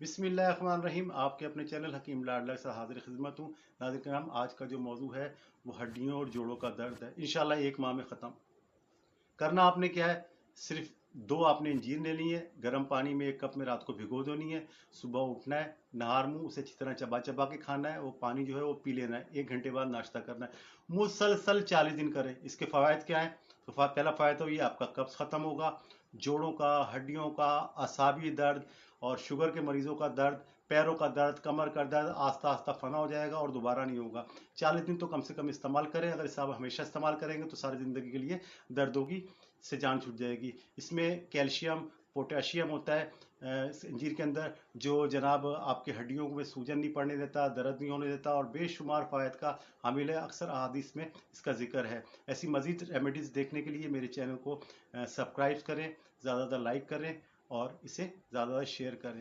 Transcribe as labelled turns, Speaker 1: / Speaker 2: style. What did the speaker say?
Speaker 1: बिस्मिल्लाहिर्रहमानिर्रहीम। आपके अपने चैनल हकीम लाडला से हाजिर खिदमत हूँ। नाज़रीन किराम, आज का जो मौजू है वो हड्डियों और जोड़ों का दर्द है। इंशाल्लाह 1 माह में ख़त्म। करना आपने क्या है, सिर्फ 2 आपने अंजीर ले ली है, गर्म पानी में 1 कप में रात को भिगो देनी है। सुबह उठना है, नहार मुँह उसे अच्छी तरह चबा चबा के खाना है। वो पानी जो है वो पी लेना है। 1 घंटे बाद नाश्ता करना है। मुसलसल 40 दिन करें। इसके फ़वाइद क्या हैं? तो पहला फ़ायदा तो ये, आपका कब्ज़ ख़त्म होगा। जोड़ों का, हड्डियों का, असाबी दर्द और शुगर के मरीज़ों का दर्द, पैरों का दर्द, कमर का दर्द आस्ता आस्ता फना हो जाएगा और दोबारा नहीं होगा। 40 दिन तो कम से कम इस्तेमाल करें। अगर इसे आप हमेशा इस्तेमाल करेंगे तो सारी ज़िंदगी के लिए दर्दों की से जान छूट जाएगी। इसमें कैल्शियम, पोटेशियम होता है अंजीर के अंदर, जो जनाब आपके हड्डियों में सूजन नहीं पड़ने देता, दर्द नहीं होने देता और बेशुमार फ़ायद का हामिल है। अक्सर अहादीस में इसका जिक्र है। ऐसी मज़ीद रेमेडीज़ देखने के लिए मेरे चैनल को सब्सक्राइब करें, ज़्यादा लाइक करें और इसे ज़्यादा शेयर करें।